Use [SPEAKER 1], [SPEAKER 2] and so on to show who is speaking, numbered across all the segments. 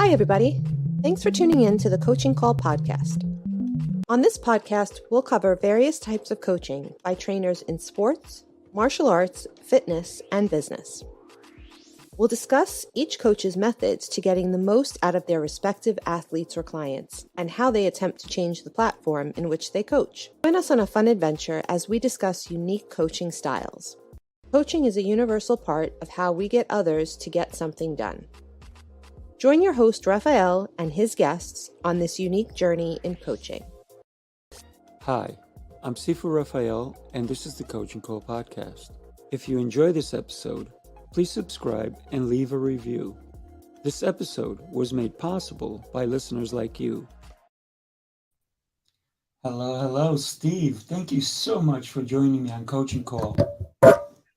[SPEAKER 1] Hi, everybody. Thanks for tuning in to the Coaching Call podcast. On this podcast, we'll cover various types of coaching by trainers in sports, martial arts, fitness, and business. We'll discuss each coach's methods to getting the most out of their respective athletes or clients and how they attempt to change the platform in which they coach. Join us on a fun adventure as we discuss unique coaching styles. Coaching is a universal part of how we get others to get something done. Join your host, Rafael, and his guests on this unique journey in coaching.
[SPEAKER 2] Hi, I'm Sifu Rafael, and this is the Coaching Call podcast. If you enjoy this episode, please subscribe and leave a review. This episode was made possible by listeners like you. Hello, Steve. Thank you so much for joining me on Coaching Call.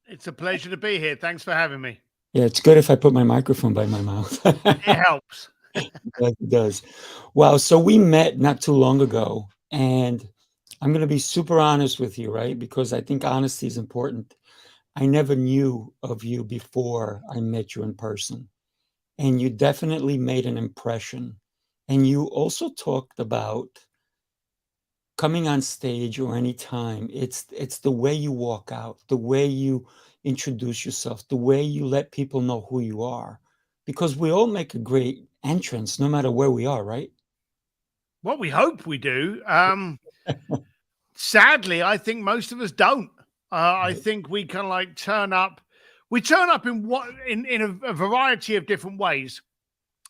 [SPEAKER 3] It's a pleasure to be here. Thanks for having me.
[SPEAKER 2] Yeah, it's good if I put my microphone by my mouth.
[SPEAKER 3] It helps.
[SPEAKER 2] It does. Wow, so we met not too long ago, and I'm going to be super honest with you, right? Because I think honesty is important. I never knew of you before I met you in person, and you definitely made an impression. And you also talked about coming on stage or any time. It's the way you walk out, the way you introduce yourself, the way you let people know who you are, because we all make a great entrance no matter where we are, right?
[SPEAKER 3] Well, we hope we do. Sadly, I think most of us don't. I think we can turn up. We turn up in a variety of different ways.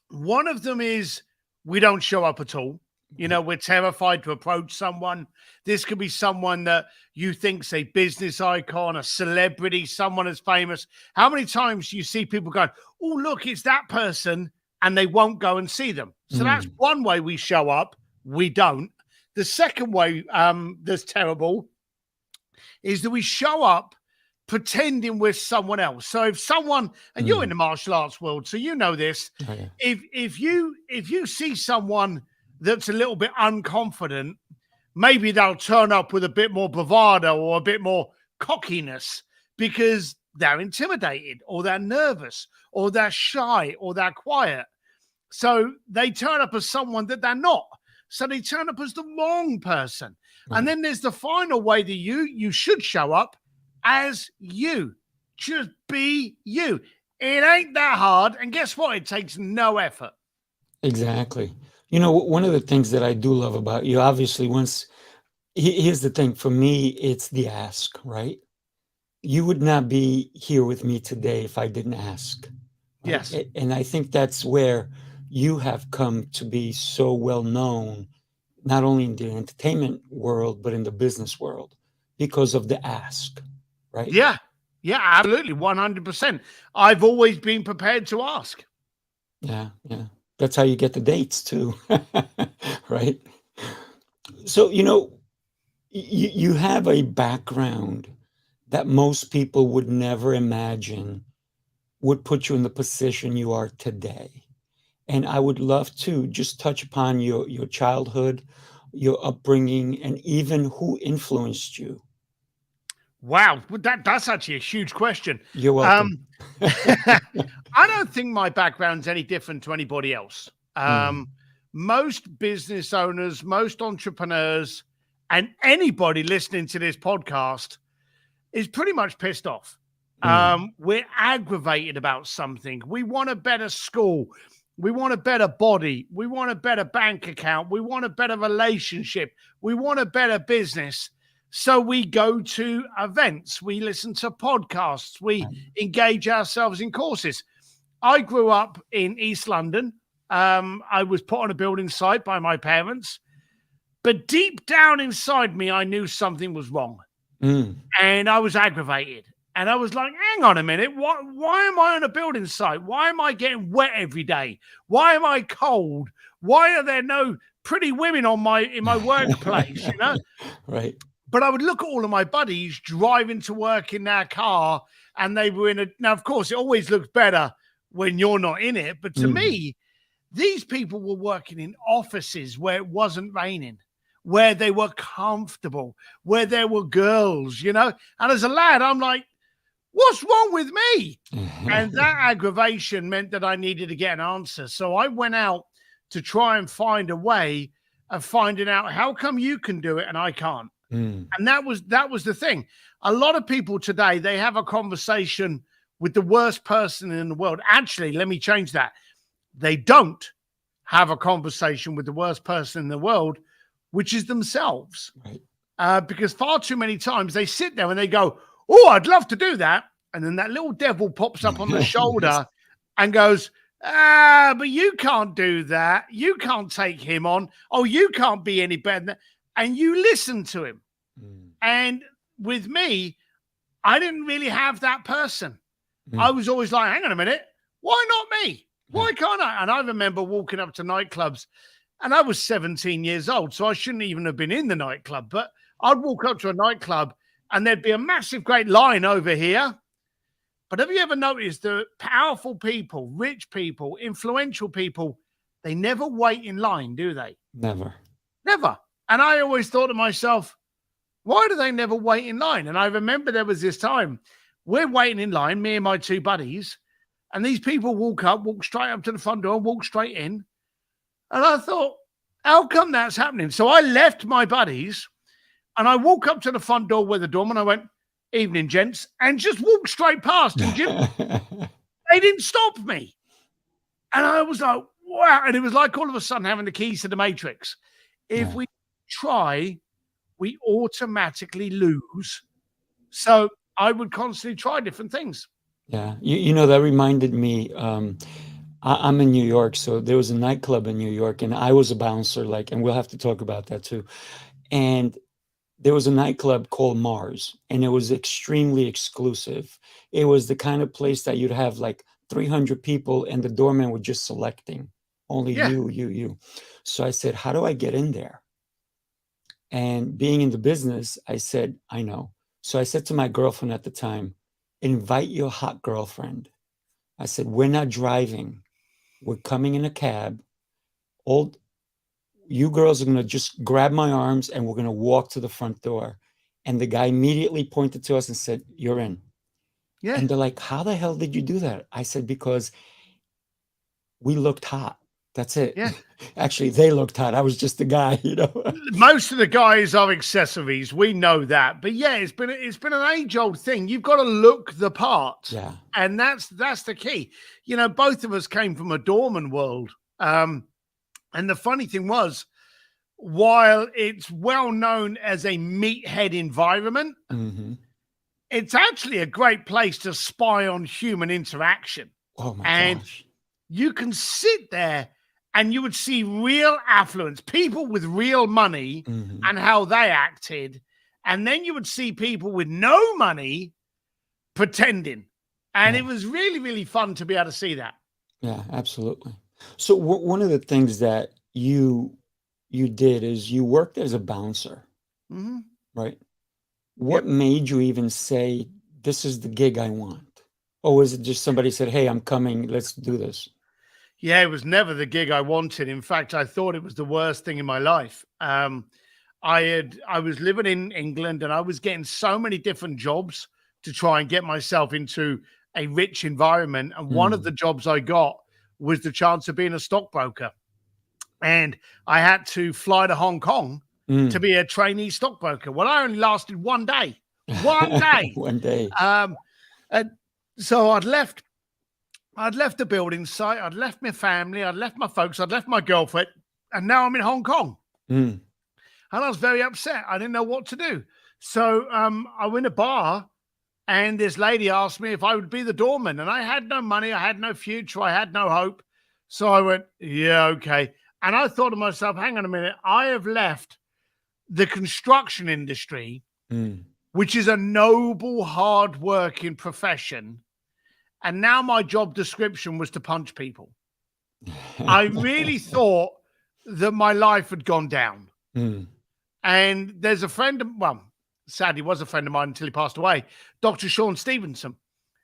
[SPEAKER 3] One of them is we don't show up at all. You know, we're terrified to approach someone. This could be someone that you think's a business icon, a celebrity, someone as famous. How many times do you see people going, oh, look, it's that person, and they won't go and see them? So that's one way we show up. We don't. The second way that's terrible is that we show up pretending we're someone else. So if someone, and you're in the martial arts world, so you know this, if you see someone that's a little bit unconfident, maybe they'll turn up with a bit more bravado or a bit more cockiness because they're intimidated or they're nervous or they're shy or they're quiet. So they turn up as someone that they're not. So they turn up as the wrong person. And then there's the final way that you should show up as you. Just be you. It ain't that hard. And guess what? It takes no effort.
[SPEAKER 2] Exactly. You know, one of the things that I do love about you, obviously, here's the thing, for me, it's the ask, right? You would not be here with me today if I didn't ask. Right?
[SPEAKER 3] Yes.
[SPEAKER 2] And I think that's where you have come to be so well known, not only in the entertainment world, but in the business world, because of the ask, right?
[SPEAKER 3] Yeah, absolutely. 100%. I've always been prepared to ask.
[SPEAKER 2] Yeah. That's how you get the dates too, right? So, you know, you have a background that most people would never imagine would put you in the position you are today. And I would love to just touch upon your childhood, your upbringing, and even who influenced you.
[SPEAKER 3] Wow, that's actually a huge question.
[SPEAKER 2] You're welcome.
[SPEAKER 3] I don't think my background's any different to anybody else. Most business owners, most entrepreneurs, and anybody listening to this podcast is pretty much pissed off. We're aggravated about something. We want a better school. We want a better body. We want a better bank account. We want a better relationship. We want a better business. So we go to events, we listen to podcasts, we engage ourselves in courses. I grew up in East London. I was put on a building site by my parents, but deep down inside me, I knew something was wrong. And I was aggravated. And I was like, hang on a minute, why am I on a building site? Why am I getting wet every day? Why am I cold? Why are there no pretty women in my workplace, you know?
[SPEAKER 2] Right.
[SPEAKER 3] But I would look at all of my buddies driving to work in their car, and they were now, of course, it always looks better when you're not in it. But to me, these people were working in offices where it wasn't raining, where they were comfortable, where there were girls, you know? And as a lad, I'm like, what's wrong with me? And that aggravation meant that I needed to get an answer. So I went out to try and find a way of finding out how come you can do it and I can't.
[SPEAKER 2] Mm.
[SPEAKER 3] And that was the thing. A lot of people today, they have a conversation with the worst person in the world. Actually, let me change that. They don't have a conversation with the worst person in the world, which is themselves.
[SPEAKER 2] Right.
[SPEAKER 3] Because far too many times they sit there and they go, oh, I'd love to do that. And then that little devil pops up on the shoulder and goes, but you can't do that. You can't take him on. Oh, you can't be any better than that. And you listen to him.
[SPEAKER 2] Mm.
[SPEAKER 3] And with me, I didn't really have that person.
[SPEAKER 2] Mm.
[SPEAKER 3] I was always like, hang on a minute. Why not me? Why can't I? And I remember walking up to nightclubs, and I was 17 years old, so I shouldn't even have been in the nightclub. But I'd walk up to a nightclub, and there'd be a massive, great line over here. But have you ever noticed that powerful people, rich people, influential people, they never wait in line, do they?
[SPEAKER 2] Never.
[SPEAKER 3] Never. And I always thought to myself, why do they never wait in line? And I remember there was this time we're waiting in line, me and my two buddies, and these people walk straight up to the front door, walk straight in. And I thought, how come that's happening? So I left my buddies and I walk up to the front door with the doorman. I went, evening, gents, and just walked straight past. And they didn't stop me. And I was like, wow. And it was like all of a sudden having the keys to the Matrix. If we try, we automatically lose. So I would constantly try different things.
[SPEAKER 2] Yeah. You know, that reminded me, I'm in New York, so there was a nightclub in New York, and I was a bouncer, and we'll have to talk about that too. And there was a nightclub called Mars, and it was extremely exclusive. It was the kind of place that you'd have like 300 people, and the doorman was just selecting only you. So I said, how do I get in there? And being in the business, I said, I know. So I said to my girlfriend at the time, invite your hot girlfriend. I said, we're not driving. We're coming in a cab. You girls are going to just grab my arms and we're going to walk to the front door. And the guy immediately pointed to us and said, you're in. Yeah. And they're like, how the hell did you do that? I said, because we looked hot. That's it. Yeah. Actually, they looked hot. I was just the guy, you know.
[SPEAKER 3] Most of the guys are accessories. We know that. But yeah, it's been an age-old thing. You've got to look the part.
[SPEAKER 2] Yeah.
[SPEAKER 3] And that's the key. You know, both of us came from a doorman world. And the funny thing was, while it's well known as a meathead environment, it's actually a great place to spy on human interaction.
[SPEAKER 2] Oh my gosh.
[SPEAKER 3] You can sit there and you would see real affluence, people with real money and how they acted. And then you would see people with no money pretending. And it was really, really fun to be able to see that.
[SPEAKER 2] Yeah, absolutely. So one of the things that you did is you worked as a bouncer, right? What made you even say, this is the gig I want? Or was it just somebody said, hey, I'm coming, let's do this?
[SPEAKER 3] Yeah, it was never the gig I wanted. In fact, I thought it was the worst thing in my life. I was living in England and I was getting so many different jobs to try and get myself into a rich environment. And one of the jobs I got was the chance of being a stockbroker. And I had to fly to Hong Kong to be a trainee stockbroker. Well, I only lasted 1 day. 1 day.
[SPEAKER 2] 1 day.
[SPEAKER 3] And so I'd left the building site. I'd left my family. I'd left my folks. I'd left my girlfriend. And now I'm in Hong Kong. And I was very upset. I didn't know what to do. So I went to a bar and this lady asked me if I would be the doorman. And I had no money. I had no future. I had no hope. So I went, yeah, okay. And I thought to myself, hang on a minute. I have left the construction industry, which is a noble, hard-working profession. And now my job description was to punch people. I really thought that my life had gone down. And there's a friend, sadly was a friend of mine until he passed away, Dr. Sean Stevenson.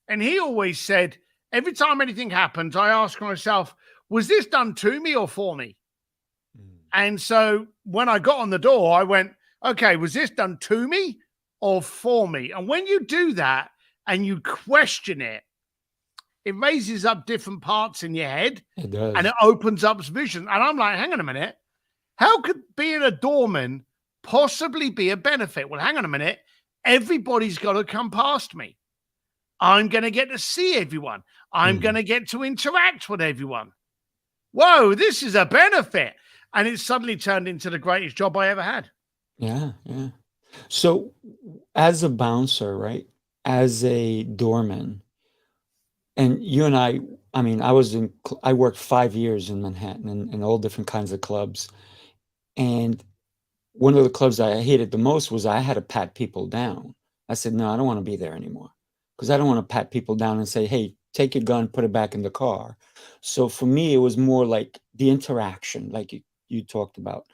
[SPEAKER 3] And he always said, every time anything happens, I ask myself, was this done to me or for me? And so when I got on the door, I went, okay, was this done to me or for me? And when you do that and you question it, It raises up different parts in your head.
[SPEAKER 2] It does.
[SPEAKER 3] And it opens up vision. And I'm like, hang on a minute. How could being a doorman possibly be a benefit? Well, hang on a minute. Everybody's got to come past me. I'm going to get to see everyone. I'm going to get to interact with everyone. Whoa, this is a benefit. And it suddenly turned into the greatest job I ever had.
[SPEAKER 2] Yeah, yeah. So as a bouncer, right? As a doorman, and you and I mean, I worked 5 years in Manhattan in all different kinds of clubs. And one of the clubs I hated the most was I had to pat people down. I said, no, I don't want to be there anymore, because I don't want to pat people down and say, hey, take your gun, put it back in the car. So for me, it was more like the interaction, like you talked about,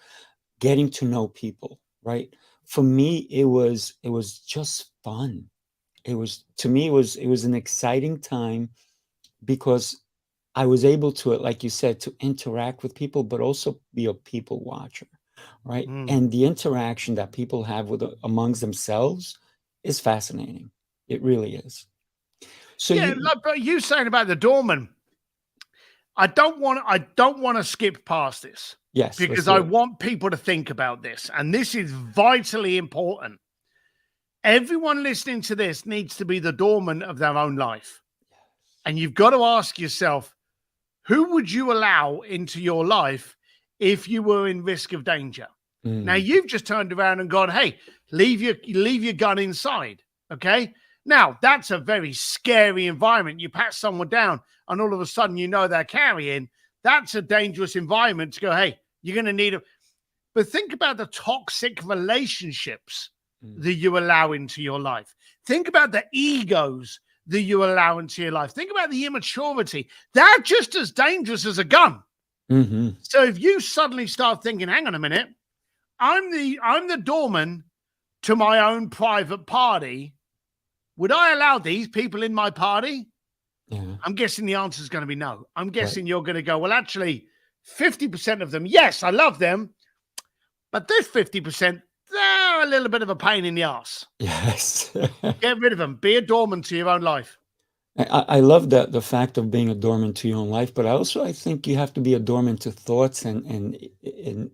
[SPEAKER 2] getting to know people, right? For me, it was just fun. It was an exciting time, because I was able to, like you said, to interact with people, but also be a people watcher, right? And the interaction that people have amongst themselves is fascinating. It really is. So
[SPEAKER 3] yeah, but you saying about the doorman, I don't want to skip past this.
[SPEAKER 2] Yes,
[SPEAKER 3] because I want people to think about this, and this is vitally important. Everyone listening to this needs to be the doorman of their own life. And you've got to ask yourself, who would you allow into your life if you were in risk of danger? Now, you've just turned around and gone, hey, leave your gun inside. Okay. Now, that's a very scary environment. You pat someone down and all of a sudden, you know, they're carrying. That's a dangerous environment to go, hey, you're going to need it. But think about the toxic relationships that you allow into your life. Think about the egos that you allow into your life. Think about the immaturity. They're just as dangerous as a gun. So if you suddenly start thinking, hang on a minute, I'm the doorman to my own private party. Would I allow these people in my party?
[SPEAKER 2] Yeah.
[SPEAKER 3] I'm guessing the answer is going to be no. I'm guessing you're going to go, well, actually, 50% of them, yes, I love them. But this 50%, they're a little bit of a pain in the ass.
[SPEAKER 2] Yes.
[SPEAKER 3] Get rid of them. Be a doorman to your own life.
[SPEAKER 2] I love that, the fact of being a doorman to your own life, but I think you have to be a doorman to thoughts and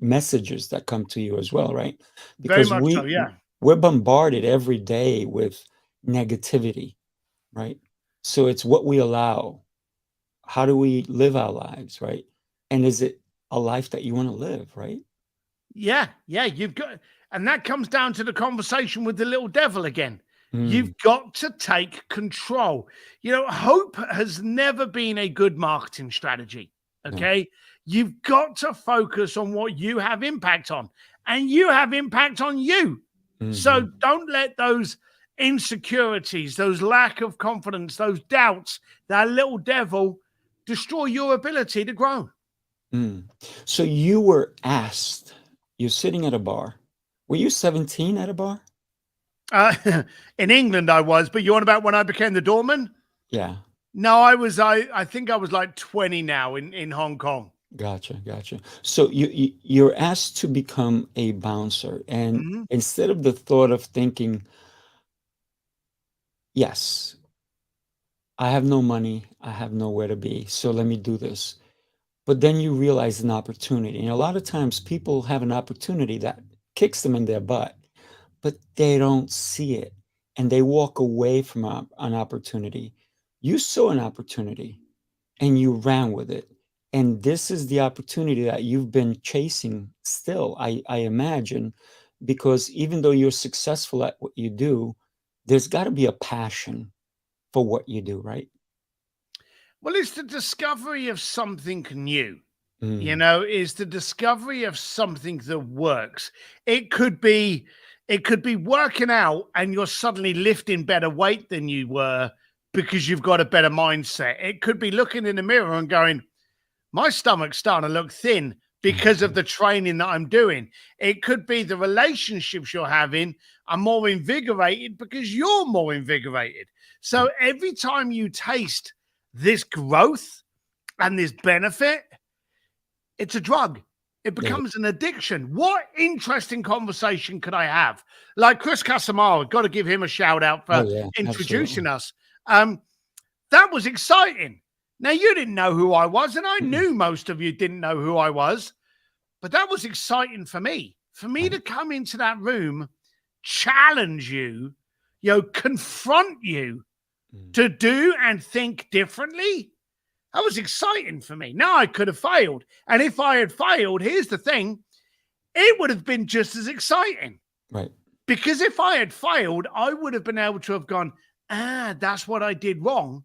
[SPEAKER 2] messages that come to you as well, right? Because
[SPEAKER 3] Very much so, yeah.
[SPEAKER 2] we're bombarded every day with negativity, right? So it's what we allow. How do we live our lives, right? And is it a life that you want to live, right?
[SPEAKER 3] Yeah, you've got, and that comes down to the conversation with the little devil again. You've got to take control. You know, hope has never been a good marketing strategy. Okay. No. You've got to focus on what you have impact on, and you have impact on you. So don't let those insecurities, those lack of confidence, those doubts, that little devil destroy your ability to grow.
[SPEAKER 2] So you were asked, you're sitting at a bar. Were you 17 at a bar?
[SPEAKER 3] In England, I was, but you want about when I became the doorman?
[SPEAKER 2] Yeah.
[SPEAKER 3] No, I think I was like 20 now in Hong Kong.
[SPEAKER 2] Gotcha. So you're asked to become a bouncer, and instead of the thought of thinking, yes, I have no money, I have nowhere to be, so let me do this. But then you realize an opportunity. And a lot of times people have an opportunity that kicks them in their butt, but they don't see it, and they walk away from an opportunity. You saw an opportunity and you ran with it. And this is the opportunity that you've been chasing still, I imagine, because even though you're successful at what you do, there's got to be a passion for what you do, right?
[SPEAKER 3] Well, it's the discovery of something new. You know, is the discovery of something that works. It could be working out and you're suddenly lifting better weight than you were because you've got a better mindset. It could be looking in the mirror and going, my stomach's starting to look thin because of the training that I'm doing. It could be the relationships you're having are more invigorated because you're more invigorated. So every time you taste this growth and this benefit, it's a drug. It becomes an addiction. What interesting conversation could I have? Like Chris Casamara, got to give him a shout out for introducing us. That was exciting. Now, you didn't know who I was, and I knew most of you didn't know who I was, but that was exciting for me. For me to come into that room, challenge you, confront you to do and think differently, that was exciting for me. Now, I could have failed. And if I had failed, here's the thing, it would have been just as exciting.
[SPEAKER 2] Right.
[SPEAKER 3] Because if I had failed, I would have been able to have gone, that's what I did wrong.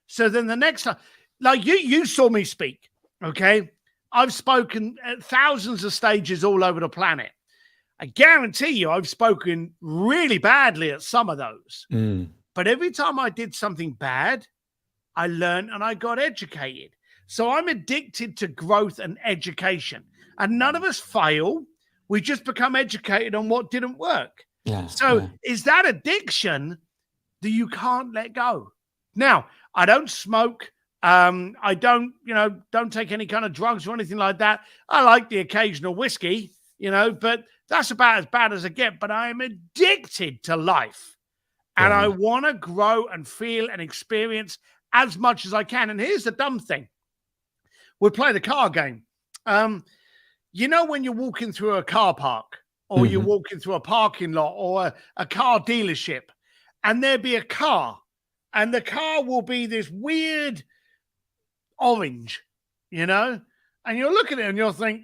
[SPEAKER 3] So then the next time, like you saw me speak, okay? I've spoken at thousands of stages all over the planet. I guarantee you I've spoken really badly at some of those. But every time I did something bad, I learned and I got educated. So I'm addicted to growth and education. And none of us fail. We just become educated on what didn't work. Is that addiction that you can't let go? Now, I don't smoke. I don't take any kind of drugs or anything like that. I like the occasional whiskey, but that's about as bad as I get. But I am addicted to life. And I want to grow and feel and experience as much as I can. And here's the dumb thing. We play the car game. When you're walking through a car park or you're walking through a parking lot or a car dealership, and there be a car, and the car will be this weird orange, and you're looking at it and you'll think,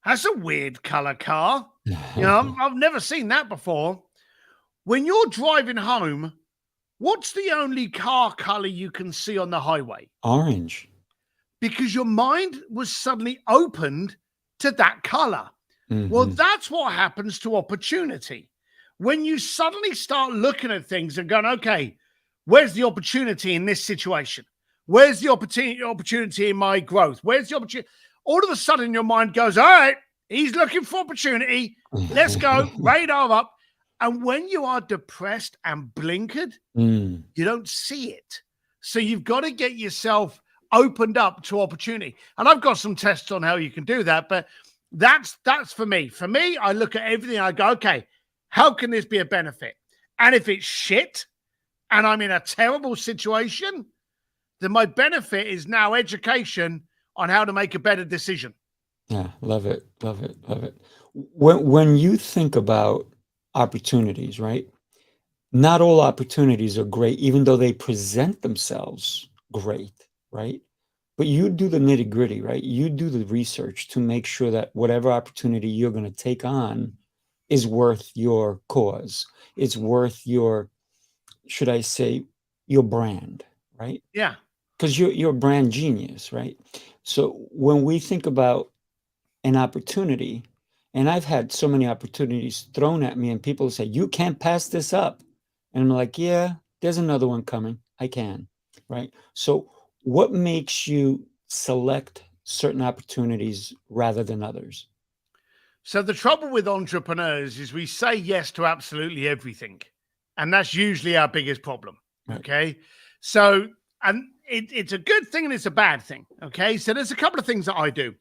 [SPEAKER 3] that's a weird color car. I've never seen that before. When you're driving home, what's the only car color you can see on the highway?
[SPEAKER 2] Orange.
[SPEAKER 3] Because your mind was suddenly opened to that color. Well, that's what happens to opportunity. When you suddenly start looking at things and going, okay, where's the opportunity in this situation? Where's the opportunity in my growth? Where's the opportunity? All of a sudden, your mind goes, all right, he's looking for opportunity. Let's go, radar up. And when you are depressed and blinkered, you don't see it. So you've got to get yourself opened up to opportunity. And I've got some tests on how you can do that, but that's for me. For me, I look at everything and I go, okay, how can this be a benefit? And if it's shit and I'm in a terrible situation, then my benefit is now education on how to make a better decision.
[SPEAKER 2] Yeah, love it. When you think about opportunities, right? Not all opportunities are great, even though they present themselves great, right? But you do the nitty gritty, right? You do the research to make sure that whatever opportunity you're going to take on is worth your cause. It's worth your, should I say, your brand, right?
[SPEAKER 3] Yeah.
[SPEAKER 2] Because you're a brand genius, right? So when we think about an opportunity, and I've had so many opportunities thrown at me and people say, you can't pass this up. And I'm like, yeah, there's another one coming. I can, right? So what makes you select certain opportunities rather than others?
[SPEAKER 3] So the trouble with entrepreneurs is we say yes to absolutely everything. And that's usually our biggest problem.
[SPEAKER 2] Right.
[SPEAKER 3] Okay. So, and it's a good thing and it's a bad thing. Okay. So there's a couple of things that I do.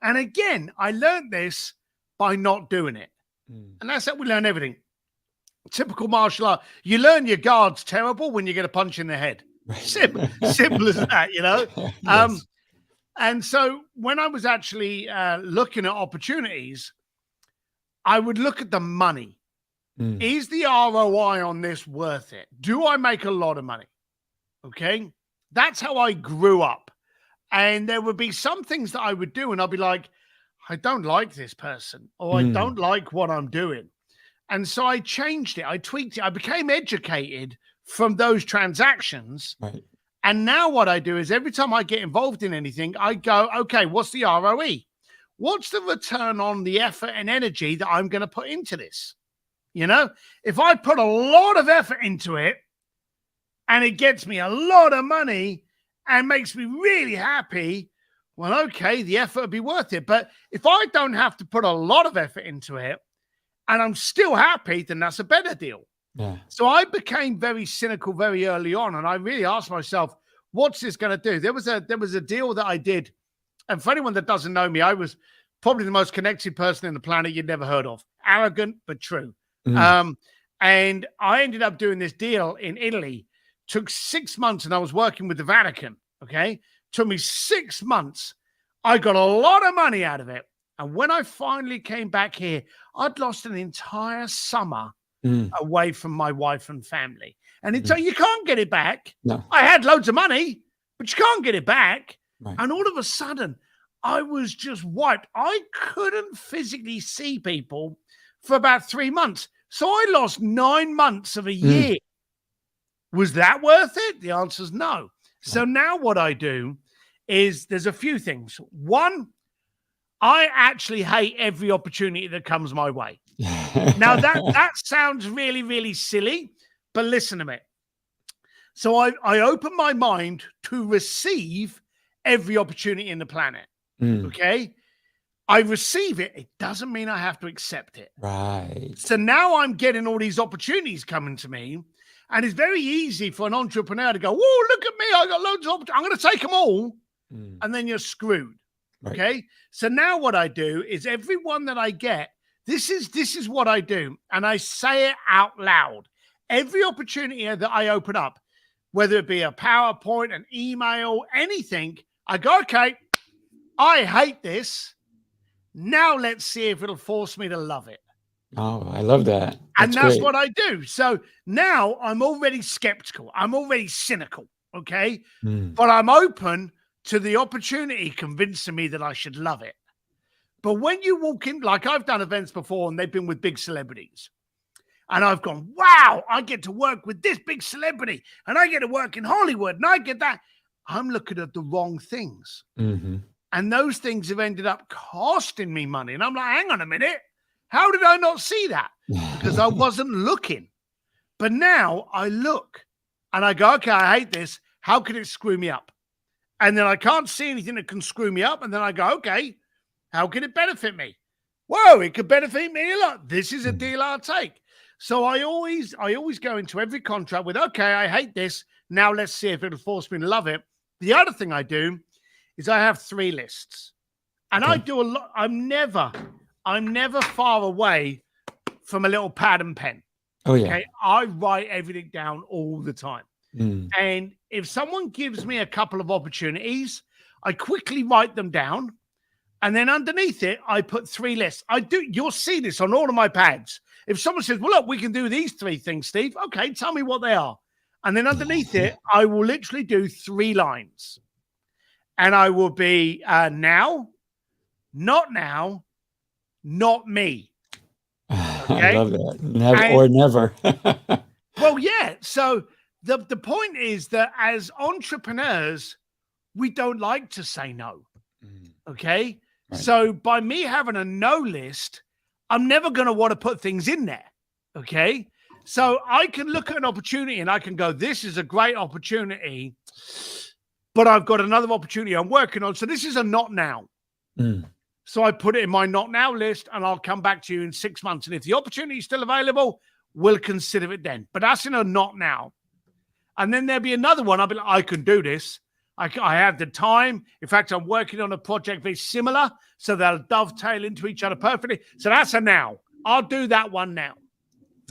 [SPEAKER 3] And again, I learned this by not doing it. And that's how we learn everything. Typical martial art. You learn your guard's terrible when you get a punch in the head. Simple as that,
[SPEAKER 2] Yes.
[SPEAKER 3] And so when I was actually looking at opportunities, I would look at the money. Is the ROI on this worth it? Do I make a lot of money? Okay. That's how I grew up. And there would be some things that I would do and I'd be like, I don't like this person or I don't like what I'm doing. And so I changed it. I tweaked it. I became educated from those transactions.
[SPEAKER 2] Right.
[SPEAKER 3] And now what I do is every time I get involved in anything, I go, okay, what's the ROE? What's the return on the effort and energy that I'm going to put into this? If I put a lot of effort into it and it gets me a lot of money and makes me really happy, well, okay, the effort will be worth it. But if I don't have to put a lot of effort into it and I'm still happy, then that's a better deal.
[SPEAKER 2] Yeah.
[SPEAKER 3] So I became very cynical very early on. And I really asked myself, what's this going to do? There was a deal that I did. And for anyone that doesn't know me, I was probably the most connected person in the planet you'd never heard of. Arrogant, but true. And I ended up doing this deal in Italy Took 6 months, and I was working with the Vatican. Okay. Took me 6 months. I got a lot of money out of it. And when I finally came back here, I'd lost an entire summer away from my wife and family. And it's you can't get it back.
[SPEAKER 2] No.
[SPEAKER 3] I had loads of money, but you can't get it back.
[SPEAKER 2] Right.
[SPEAKER 3] And all of a sudden, I was just wiped. I couldn't physically see people for about 3 months. So I lost 9 months of a year. Was that worth it? The answer is no. So now what I do is there's a few things. One, I actually hate every opportunity that comes my way. Now that sounds really, really silly, but listen to me. So I open my mind to receive every opportunity in the planet. Okay. I receive it. It doesn't mean I have to accept it.
[SPEAKER 2] Right.
[SPEAKER 3] So now I'm getting all these opportunities coming to me. And it's very easy for an entrepreneur to go, whoa, look at me. I got loads of opportunities. I'm going to take them all. And then you're screwed.
[SPEAKER 2] Right.
[SPEAKER 3] Okay. So now what I do is every one that I get, this is what I do. And I say it out loud. Every opportunity that I open up, whether it be a PowerPoint, an email, anything, I go, okay, I hate this. Now let's see if it'll force me to love it.
[SPEAKER 2] Oh, I love that.
[SPEAKER 3] And that's
[SPEAKER 2] great.
[SPEAKER 3] what I do. So now I'm already skeptical. I'm already cynical. Okay. But I'm open to the opportunity convincing me that I should love it. But when you walk in, like I've done events before and they've been with big celebrities. And I've gone, wow, I get to work with this big celebrity and I get to work in Hollywood and I get that. I'm looking at the wrong things. And those things have ended up costing me money. And I'm like, hang on a minute. How did I not see that? Because I wasn't looking. But now I look and I go, okay, I hate this. How could it screw me up? And then I can't see anything that can screw me up. And then I go, okay, how can it benefit me? Whoa, it could benefit me a lot. This is a deal I'll take. So I always go into every contract with, okay, I hate this. Now let's see if it'll force me to love it. The other thing I do is I have 3 lists. And I do a lot. I'm never far away from a little pad and pen.
[SPEAKER 2] Oh, yeah.
[SPEAKER 3] Okay? I write everything down all the time. And if someone gives me a couple of opportunities, I quickly write them down. And then underneath it, I put 3 lists. You'll see this on all of my pads. If someone says, well, look, we can do these 3 things, Steve. Okay, tell me what they are. And then underneath it, I will literally do 3 lines. And I will be now, not me. Okay?
[SPEAKER 2] I love that. Never or never.
[SPEAKER 3] Well, yeah. So the point is that as entrepreneurs, we don't like to say no. Okay. Right. So by me having a no list, I'm never going to want to put things in there. Okay. So I can look at an opportunity and I can go, this is a great opportunity, but I've got another opportunity I'm working on. So this is a not now. So I put it in my not now list and I'll come back to you in 6 months. And if the opportunity is still available, we'll consider it then. But that's in a not now. And then there'll be another one. I'll be like, I can do this. I have the time. In fact, I'm working on a project very similar. So they'll dovetail into each other perfectly. So that's a now. I'll do that one now.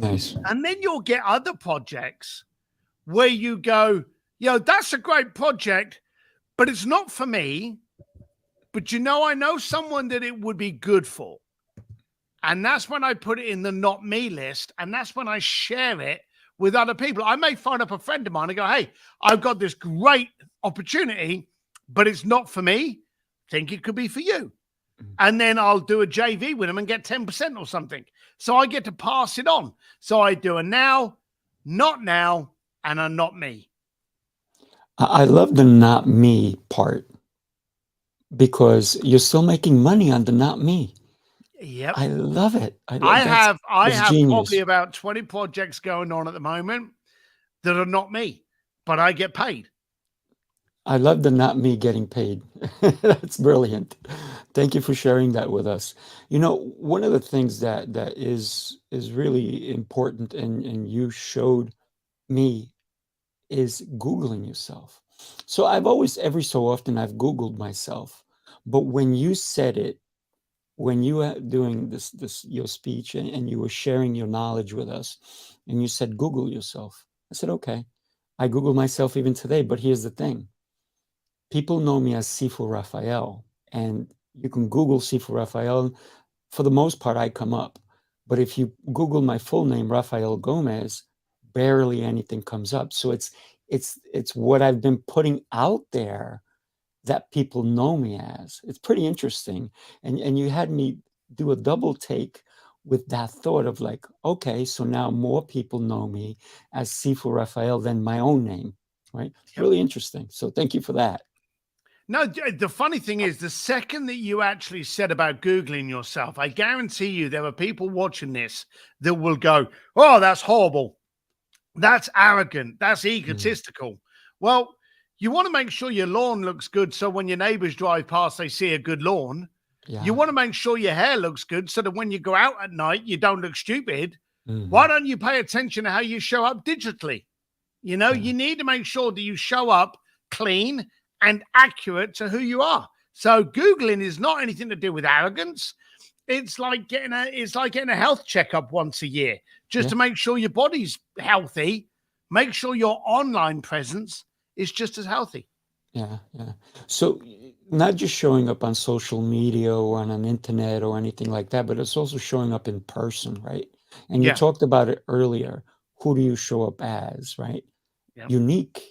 [SPEAKER 2] Nice.
[SPEAKER 3] And then you'll get other projects where you go, that's a great project, but it's not for me. But I know someone that it would be good for. And that's when I put it in the not me list. And that's when I share it with other people. I may phone up a friend of mine and go, hey, I've got this great opportunity, but it's not for me. Think it could be for you. And then I'll do a JV with them and get 10% or something. So I get to pass it on. So I do a now, and a not me.
[SPEAKER 2] I love the not me part because you're still making money on the not me.
[SPEAKER 3] Yep.
[SPEAKER 2] I love it.
[SPEAKER 3] I have
[SPEAKER 2] genius.
[SPEAKER 3] probably about 20 projects going on at the moment that are not me, but I get paid.
[SPEAKER 2] I love the not me getting paid. That's brilliant. Thank you for sharing that with us. One of the things that is really important and you showed me is Googling yourself. So I've always, every so often, I've Googled myself. But when you said it, when you were doing your speech and you were sharing your knowledge with us and you said, Google yourself, I said, okay, I Google myself even today, but here's the thing. People know me as Sifu Rafael, and you can Google Sifu Rafael. For the most part, I come up. But if you Google my full name, Rafael Gomez, barely anything comes up. So it's what I've been putting out there that people know me as. It's pretty interesting. And you had me do a double take with that thought of like, okay, so now more people know me as Sifu Rafael than my own name, right?
[SPEAKER 3] Yep.
[SPEAKER 2] Really interesting. So thank you for that.
[SPEAKER 3] No, the funny thing is, the second that you actually said about Googling yourself, I guarantee you there are people watching this that will go, oh, that's horrible. That's arrogant. That's egotistical. Well, you want to make sure your lawn looks good so when your neighbors drive past, they see a good lawn.
[SPEAKER 2] Yeah.
[SPEAKER 3] You want to make sure your hair looks good so that when you go out at night, you don't look stupid.
[SPEAKER 2] Mhm.
[SPEAKER 3] Why don't you pay attention to how you show up digitally? You know, you need to make sure that you show up clean and accurate to who you are. So Googling is not anything to do with arrogance. It's like getting a health checkup once a year, just to make sure your body's healthy. Make sure your online presence is just as healthy.
[SPEAKER 2] Yeah. So not just showing up on social media or on an internet or anything like that, but it's also showing up in person, right? And you talked about it earlier. Who do you show up as, right?
[SPEAKER 3] Yep.
[SPEAKER 2] Unique,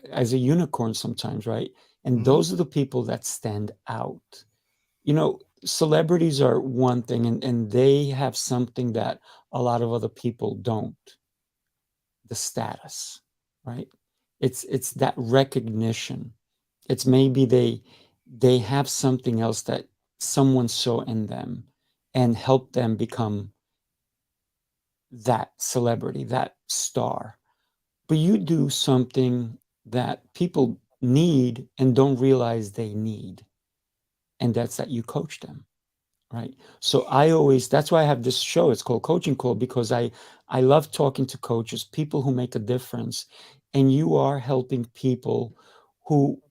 [SPEAKER 2] as a unicorn sometimes, right? And those are the people that stand out. You know, celebrities are one thing, and they have something that a lot of other people don't. The status, right? It's that recognition. It's maybe they have something else that someone saw in them and helped them become that celebrity, that star. But you do something that people need and don't realize they need. And that's that you coach them, right? So that's why I have this show. It's called Coaching Call, because I love talking to coaches, people who make a difference. And you are helping people who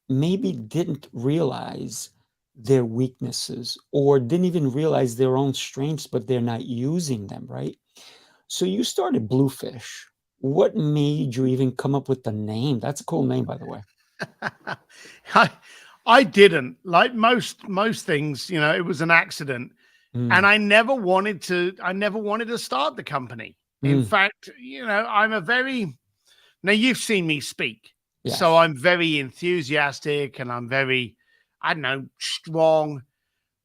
[SPEAKER 2] maybe didn't realize their weaknesses or didn't even realize their own strengths, but they're not using them, right? So you started Bluefish. What made you even come up with the name? That's a cool name, by the way.
[SPEAKER 3] I didn't, like most things, you know, it was an accident. And I never wanted to start the company. In fact, you know, now you've seen me speak.
[SPEAKER 2] Yes.
[SPEAKER 3] So I'm very enthusiastic and I'm very, I don't know, strong,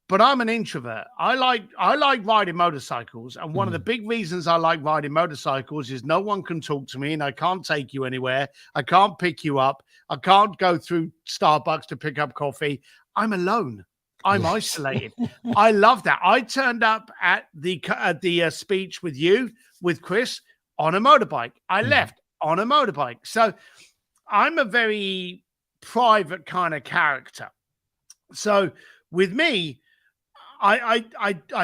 [SPEAKER 3] but I'm an introvert. I like riding motorcycles. And one of the big reasons I like riding motorcycles is no one can talk to me and I can't take you anywhere. I can't pick you up. I can't go through Starbucks to pick up coffee. I'm alone. I'm isolated. I love that. I turned up at the speech with Chris on a motorbike. I left on a motorbike. So I'm a very private kind of character. So with me, I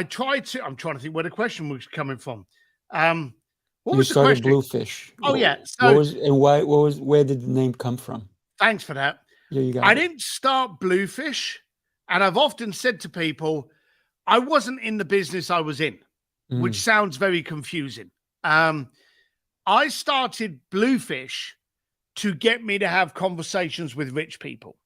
[SPEAKER 3] try to. I'm trying to think where the question was coming from. What was the question?
[SPEAKER 2] Bluefish.
[SPEAKER 3] Oh yeah.
[SPEAKER 2] So where did the name come from?
[SPEAKER 3] Thanks for that.
[SPEAKER 2] Yeah, you got
[SPEAKER 3] I
[SPEAKER 2] it.
[SPEAKER 3] didn't start Bluefish, and I've often said to people, I wasn't in the business I was in, which sounds very confusing. I started Bluefish to get me to have conversations with rich people.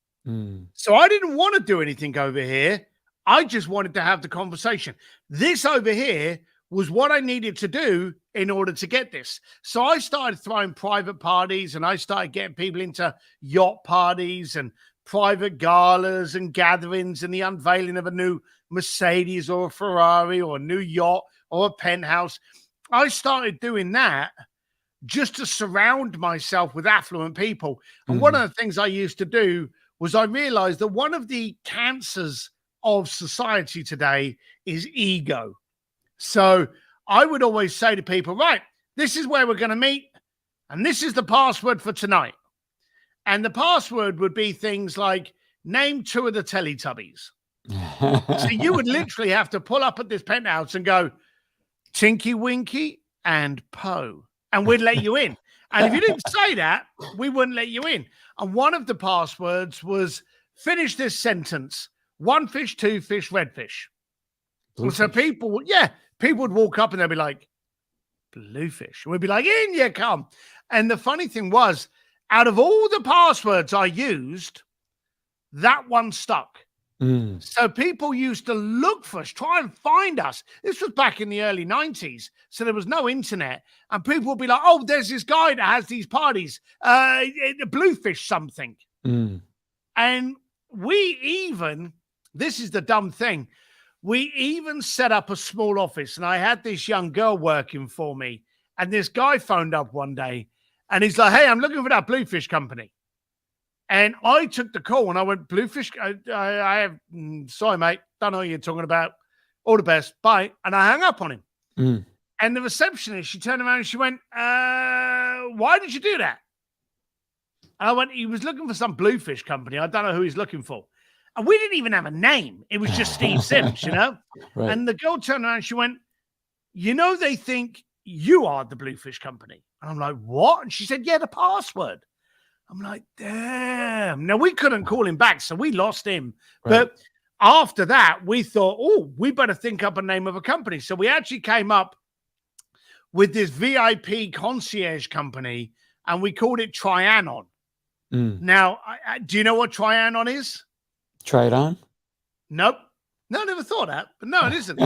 [SPEAKER 3] So I didn't want to do anything over here. I just wanted to have the conversation. This over here was what I needed to do in order to get this. So I started throwing private parties and I started getting people into yacht parties and private galas and gatherings and the unveiling of a new Mercedes or a Ferrari or a new yacht or a penthouse. I started doing that just to surround myself with affluent people. And one of the things I used to do was I realized that one of the cancers of society today is ego. So I would always say to people, right, this is where we're going to meet, and this is the password for tonight. And the password would be things like, name 2 of the Teletubbies. So you would literally have to pull up at this penthouse and go, Tinky Winky and Poe, and we'd let you in. And if you didn't say that, we wouldn't let you in. And one of the passwords was, finish this sentence, 1 fish, 2 fish, red fish. And so people would walk up and they'd be like, Bluefish. And we'd be like, in you come. And the funny thing was, out of all the passwords I used, that one stuck. So people used to look for us, try and find us. This was back in the early 90s. So there was no internet. And people would be like, oh, there's this guy that has these parties, Bluefish something. And we even, this is the dumb thing, we even set up a small office. And I had this young girl working for me. And this guy phoned up one day. And he's like, hey, I'm looking for that Bluefish company. And I took the call and I went, Bluefish, I have, sorry, mate, don't know what you're talking about. All the best, bye. And I hung up on him. And the receptionist, she turned around and she went, why did you do that? And I went, he was looking for some Bluefish company. I don't know who he's looking for. And we didn't even have a name. It was just Steve Sims, you know? Right. And the girl turned around and she went, you know, they think you are the Bluefish company. And I'm like, what? And she said, yeah, the password. I'm like, damn. Now, we couldn't call him back, so we lost him. Right. But after that, we thought, oh, we better think up a name of a company. So we actually came up with this VIP concierge company, and we called it Trianon. Now, do you know what Trianon is?
[SPEAKER 2] Try it on?
[SPEAKER 3] Nope. No, I never thought that. But no, it isn't.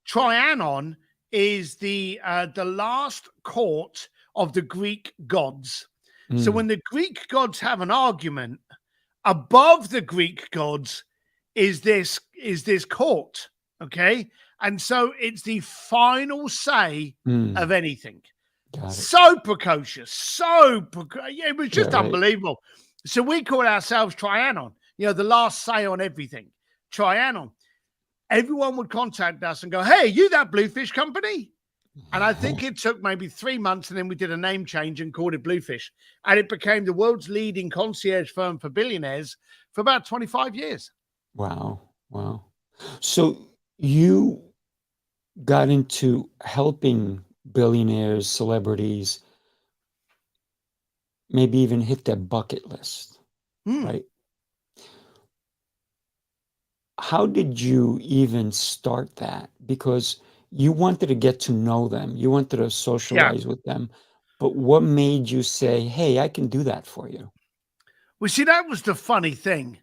[SPEAKER 3] Trianon is the last court of the Greek gods. So when the Greek gods have an argument, above the Greek gods is this court, okay? And so it's the final say of anything. So precocious, it was just unbelievable. So we call ourselves Trianon, you know, the last say on everything, Trianon. Everyone would contact us and go, hey, you that Bluefish company? And I think it took maybe 3 months, and then we did a name change and called it Bluefish. And it became the world's leading concierge firm for billionaires for about 25 years.
[SPEAKER 2] Wow. So you got into helping billionaires, celebrities, maybe even hit their bucket list, right? How did you even start that? Because you wanted to get to know them. You wanted to socialize with them. But what made you say, hey, I can do that for you?
[SPEAKER 3] Well, see, that was the funny thing.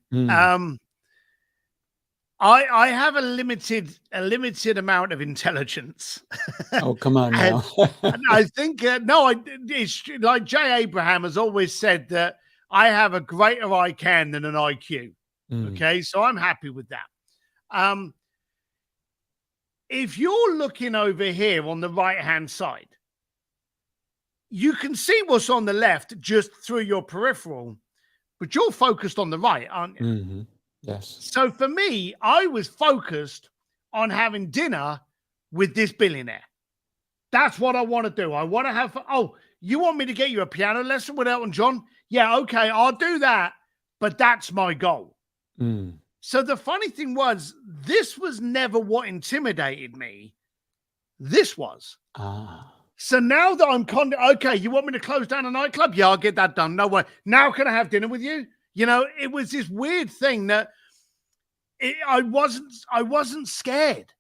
[SPEAKER 3] I have a limited amount of intelligence.
[SPEAKER 2] Oh, come on now.
[SPEAKER 3] And I think, it's like Jay Abraham has always said that I have a greater ICANN than an IQ. Okay, so I'm happy with that. If you're looking over here on the right-hand side, you can see what's on the left just through your peripheral, but you're focused on the right, aren't you?
[SPEAKER 2] Yes.
[SPEAKER 3] So for me, I was focused on having dinner with this billionaire. That's what I want to do. I want to have, you want me to get you a piano lesson with Elton John? Yeah, okay, I'll do that. But that's my goal. So the funny thing was, this was never what intimidated me. This was. So now that I'm okay, you want me to close down a nightclub? Yeah, I'll get that done. No way. Now can I have dinner with you? You know, it was this weird thing that I wasn't scared,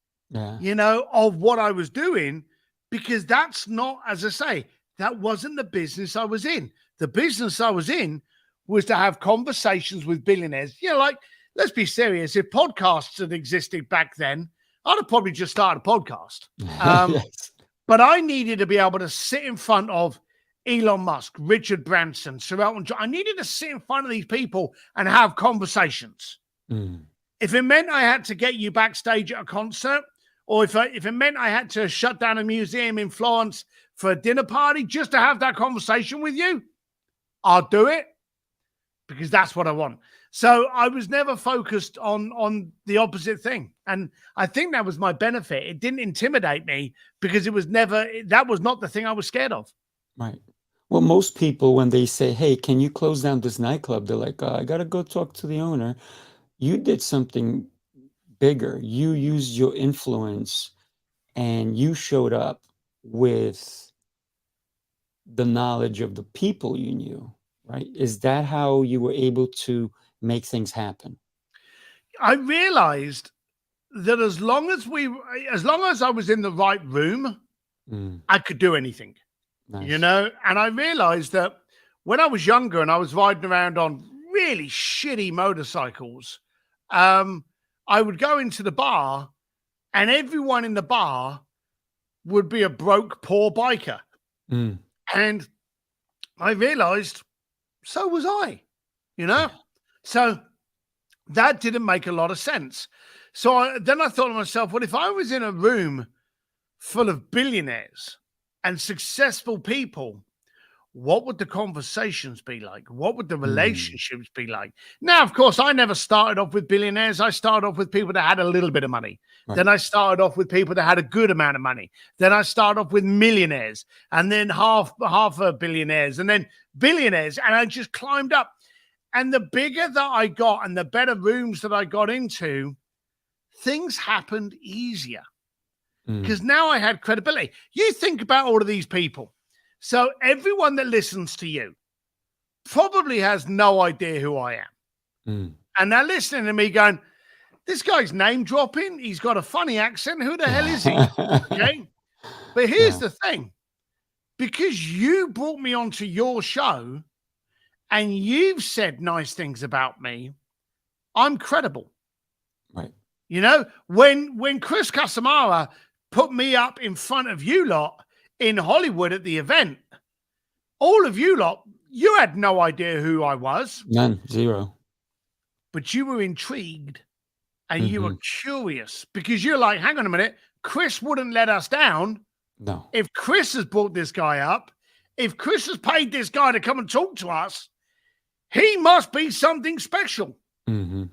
[SPEAKER 3] you know, of what I was doing, because that's not, as I say, that wasn't the business I was in. The business I was in was to have conversations with billionaires. You know, like, let's be serious. If podcasts had existed back then, I'd have probably just started a podcast.
[SPEAKER 2] Yes.
[SPEAKER 3] But I needed to be able to sit in front of Elon Musk, Richard Branson, Sir Elton John. I needed to sit in front of these people and have conversations. If it meant I had to get you backstage at a concert, or if it meant I had to shut down a museum in Florence for a dinner party just to have that conversation with you, I'll do it, because that's what I want. So I was never focused on the opposite thing. And I think that was my benefit. It didn't intimidate me because that was not the thing I was scared of.
[SPEAKER 2] Right. Well, most people, when they say, hey, can you close down this nightclub? They're like, I got to go talk to the owner. You did something bigger. You used your influence and you showed up with the knowledge of the people you knew, right? Is that how you were able to make things happen?
[SPEAKER 3] I realized that as long as I was in the right room, I could do anything. you
[SPEAKER 2] Nice.
[SPEAKER 3] know, and I realized that when I was younger and I was riding around on really shitty motorcycles, I would go into the bar and everyone in the bar would be a broke, poor biker.
[SPEAKER 2] Mm.
[SPEAKER 3] And I realized so was I, you know?
[SPEAKER 2] Yeah.
[SPEAKER 3] So that didn't make a lot of sense. So then I thought to myself, well, if I was in a room full of billionaires and successful people, what would the conversations be like? What would the relationships be like? Now, of course, I never started off with billionaires. I started off with people that had a little bit of money.
[SPEAKER 2] Right.
[SPEAKER 3] Then I started off with people that had a good amount of money. Then I started off with millionaires, and then half a billionaires, and then billionaires. And I just climbed up. And the bigger that I got and the better rooms that I got into, things happened easier because now I had credibility. You think about all of these people. So everyone that listens to you probably has no idea who I am. And they're listening to me going, this guy's name dropping. He's got a funny accent. Who the hell is he? Okay. But here's the thing. Because you brought me onto your show and you've said nice things about me, I'm credible.
[SPEAKER 2] Right.
[SPEAKER 3] You know, when Chris Casamara put me up in front of you lot in Hollywood at the event, all of you lot, you had no idea who I was.
[SPEAKER 2] None. Zero.
[SPEAKER 3] But you were intrigued and you were curious because you're like, hang on a minute, Chris wouldn't let us down.
[SPEAKER 2] No.
[SPEAKER 3] If Chris has brought this guy up, if Chris has paid this guy to come and talk to us, he must be something special.
[SPEAKER 2] Mm-hmm.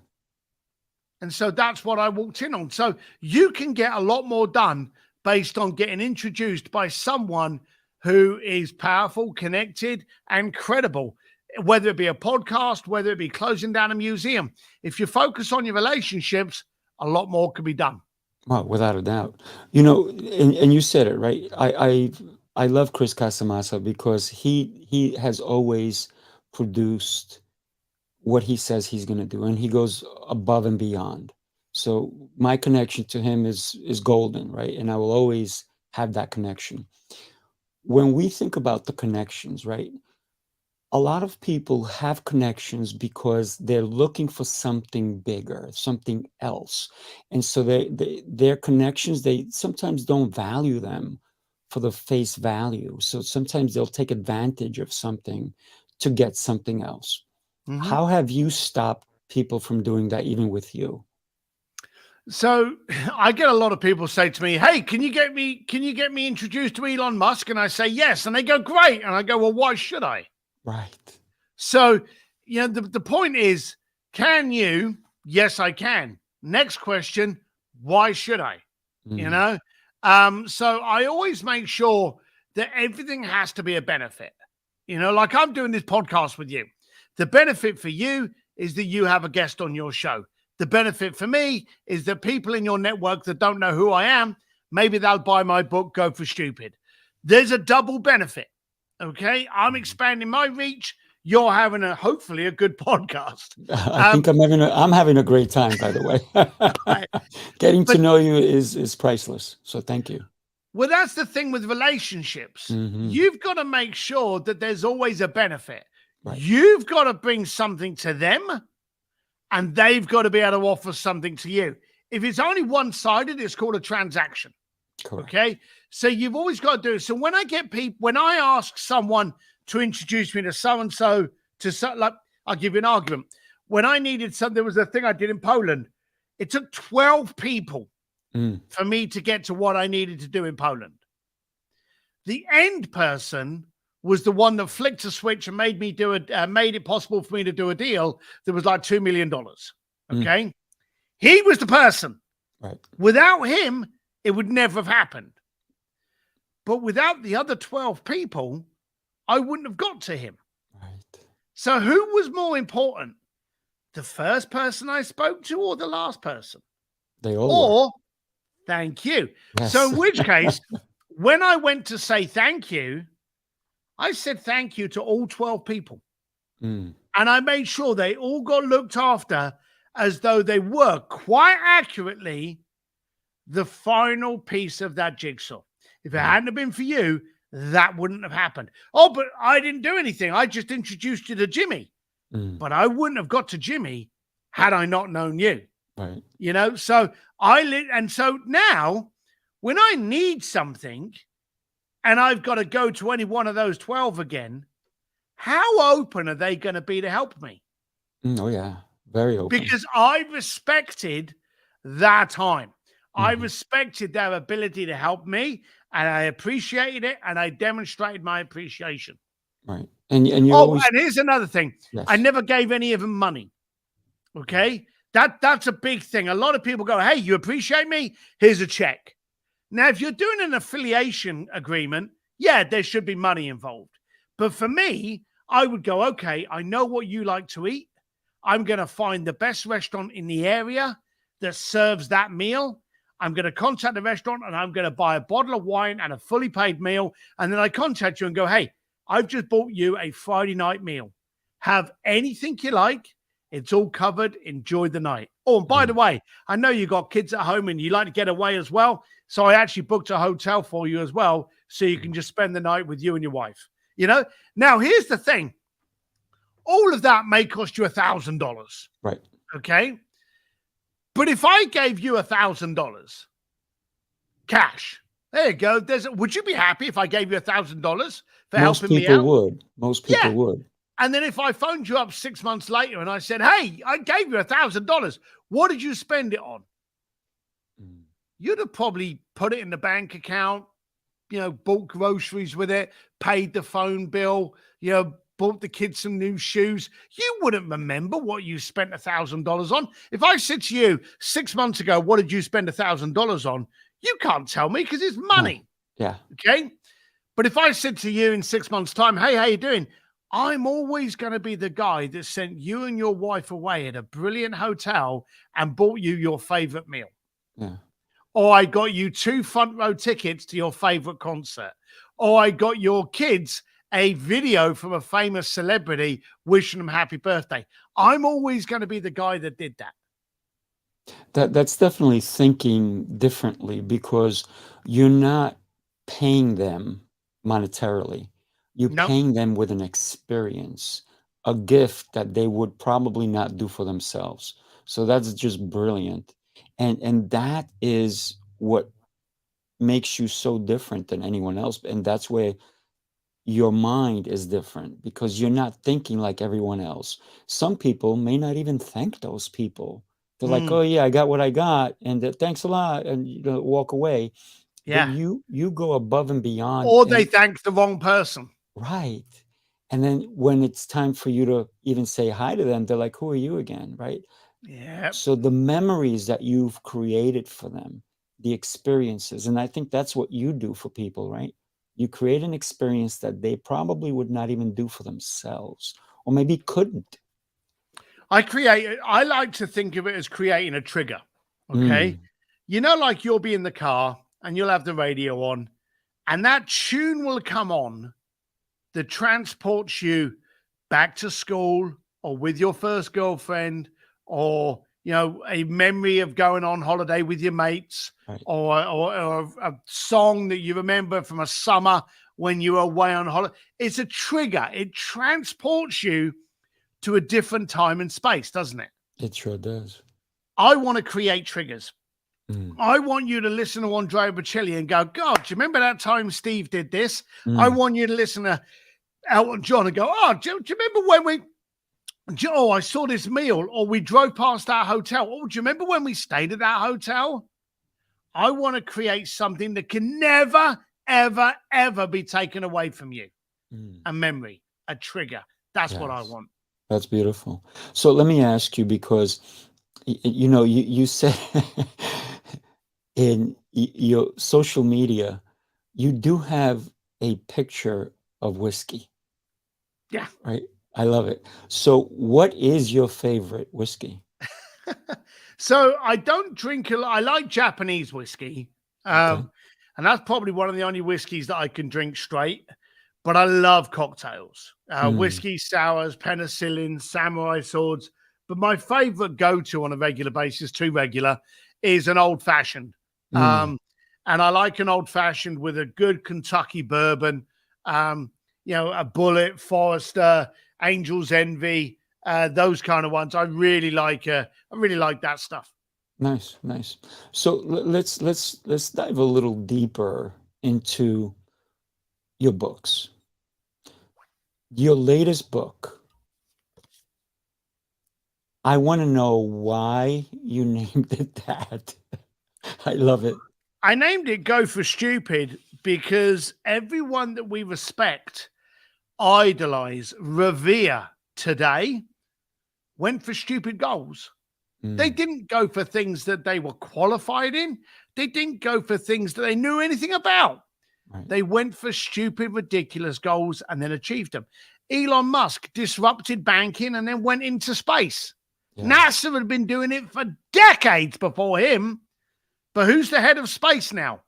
[SPEAKER 3] And so that's what I walked in on. So you can get a lot more done based on getting introduced by someone who is powerful, connected, and credible, whether it be a podcast, whether it be closing down a museum. If you focus on your relationships, a lot more can be done.
[SPEAKER 2] Well, without a doubt. You know, and you said it, right? I love Chris Casamassa because he has always produced what he says he's going to do, and he goes above and beyond. So my connection to him is golden, right? And I will always have that connection. When we think about the connections, right? A lot of people have connections because they're looking for something bigger, something else. And so their connections, they sometimes don't value them for the face value. So sometimes they'll take advantage of something to get something else. Mm-hmm. How have you stopped people from doing that, even with you?
[SPEAKER 3] So I get a lot of people say to me, hey, can you get me introduced to Elon Musk? And I say, yes. And they go, great. And I go, well, why should I?
[SPEAKER 2] Right. So,
[SPEAKER 3] you know, the point is, can you? Yes, I can. Next question, why should I? You know? So I always make sure that everything has to be a benefit. You know, like I'm doing this podcast with you. The benefit for you is that you have a guest on your show. The benefit for me is that people in your network that don't know who I am, maybe they'll buy my book, Go for Stupid. There's a double benefit. Okay. I'm expanding my reach. You're having hopefully a good podcast.
[SPEAKER 2] I think I'm having a great time, by the way. Getting to know you is priceless. So thank you.
[SPEAKER 3] Well, that's the thing with relationships. You've got to make sure that there's always a benefit. Right. You've got to bring something to them and they've got to be able to offer something to you. If it's only one-sided, it's called a transaction. Correct. Okay. So you've always got to do it. So when I get people, when I ask someone to introduce me to so-and-so, like, I'll give you an argument. When I needed something, there was a thing I did in Poland. It took 12 people for me to get to what I needed to do in Poland. The end person was the one that flicked a switch and made it possible for me to do a deal that was like $2 million. Okay. He was the person. Right. Without him, it would never have happened. But without the other 12 people, I wouldn't have got to him. Right. So who was more important? The first person I spoke to or the last person?
[SPEAKER 2] They all were.
[SPEAKER 3] Thank you. Yes. So in which case, when I went to say thank you, I said thank you to all 12 people. And I made sure they all got looked after as though they were quite accurately the final piece of that jigsaw. If it hadn't have been for you, that wouldn't have happened. Oh, but I didn't do anything. I just introduced you to Jimmy. But I wouldn't have got to Jimmy had I not known you.
[SPEAKER 2] Right.
[SPEAKER 3] You know, so and so now when I need something and I've got to go to any one of those 12 again, how open are they going to be to help me?
[SPEAKER 2] Oh, yeah. Very open.
[SPEAKER 3] Because I respected their time. I respected their ability to help me, and I appreciated it, and I demonstrated my appreciation.
[SPEAKER 2] Right. And you always...
[SPEAKER 3] and here's another thing.
[SPEAKER 2] Yes.
[SPEAKER 3] I never gave any of them money. Okay? That's a big thing. A lot of people go, hey, you appreciate me? Here's a check. Now, if you're doing an affiliation agreement, yeah, there should be money involved. But for me, I would go, okay, I know what you like to eat. I'm going to find the best restaurant in the area that serves that meal. I'm going to contact the restaurant and I'm going to buy a bottle of wine and a fully paid meal. And then I contact you and go, hey, I've just bought you a Friday night meal. Have anything you like. It's all covered. Enjoy the night. Oh, and by the way, I know you got kids at home and you like to get away as well. So I actually booked a hotel for you as well. So you can just spend the night with you and your wife. You know, now here's the thing. All of that may cost you $1,000.
[SPEAKER 2] Right.
[SPEAKER 3] Okay. But if I gave you $1,000 cash, there you go. Would you be happy if I gave you $1,000 for helping me out?
[SPEAKER 2] Most people would.
[SPEAKER 3] And then if I phoned you up 6 months later and I said, hey, I gave you $1,000. What did you spend it on? You'd have probably put it in the bank account, bought groceries with it, paid the phone bill, bought the kids some new shoes. You wouldn't remember what you spent $1,000 on. If I said to you 6 months ago, what did you spend $1,000 on? You can't tell me because it's money.
[SPEAKER 2] Yeah.
[SPEAKER 3] Okay. But if I said to you in 6 months' time, hey, how you doing? I'm always going to be the guy that sent you and your wife away at a brilliant hotel and bought you your favorite meal.
[SPEAKER 2] Yeah.
[SPEAKER 3] Or I got you 2 front row tickets to your favorite concert. Or I got your kids a video from a famous celebrity wishing them happy birthday. I'm always going to be the guy that did that.
[SPEAKER 2] That's definitely thinking differently because you're not paying them monetarily. You're paying them with an experience, a gift that they would probably not do for themselves. So that's just brilliant. And that is what makes you so different than anyone else. And that's where your mind is different because you're not thinking like everyone else. Some people may not even thank those people. They're like, oh yeah, I got what I got. And thanks a lot. And walk away.
[SPEAKER 3] Yeah.
[SPEAKER 2] But you go above and beyond.
[SPEAKER 3] Or they thank the wrong person.
[SPEAKER 2] Right. And then when it's time for you to even say hi to them, they're like, who are you again? Right.
[SPEAKER 3] Yeah.
[SPEAKER 2] So the memories that you've created for them, the experiences, and I think that's what you do for people, right? You create an experience that they probably would not even do for themselves or maybe couldn't.
[SPEAKER 3] I like to think of it as creating a trigger. Okay. Like you'll be in the car and you'll have the radio on and that tune will come on that transports you back to school or with your first girlfriend or, a memory of going on holiday with your mates, right. or a song that you remember from a summer when you were away on holiday. It's a trigger. It transports you to a different time and space, doesn't it?
[SPEAKER 2] It sure does.
[SPEAKER 3] I want to create triggers. I want you to listen to Andrea Bocelli and go, God, do you remember that time Steve did this? I want you to listen to Elton John and go, oh, do you remember when I saw this meal or we drove past that hotel? Oh, do you remember when we stayed at that hotel? I want to create something that can never, ever, ever be taken away from you. A memory, a trigger. That's what I want.
[SPEAKER 2] That's beautiful. So let me ask you, because, you said in your social media, you do have a picture of whiskey.
[SPEAKER 3] Yeah.
[SPEAKER 2] Right. I love it. So what is your favorite whiskey?
[SPEAKER 3] So I don't drink a lot. I like Japanese whiskey. And that's probably one of the only whiskeys that I can drink straight. But I love cocktails, whiskey, sours, penicillin, samurai swords. But my favorite go-to on a regular basis, too regular, is an old-fashioned. And And I like an old fashioned with a good Kentucky bourbon, a Bullet, Forester, Angel's Envy, those kind of ones. I really like that stuff.
[SPEAKER 2] Nice. So let's dive a little deeper into your books. Your latest book. I want to know why you named it that. I love it.
[SPEAKER 3] I named it Go for Stupid because everyone that we respect, idolize, revere today went for stupid goals. They didn't go for things that they were qualified in. They didn't go for things that they knew anything about.
[SPEAKER 2] Right.
[SPEAKER 3] They went for stupid, ridiculous goals and then achieved them. Elon Musk disrupted banking and then went into space. Yeah. NASA had been doing it for decades before him. But who's the head of space now?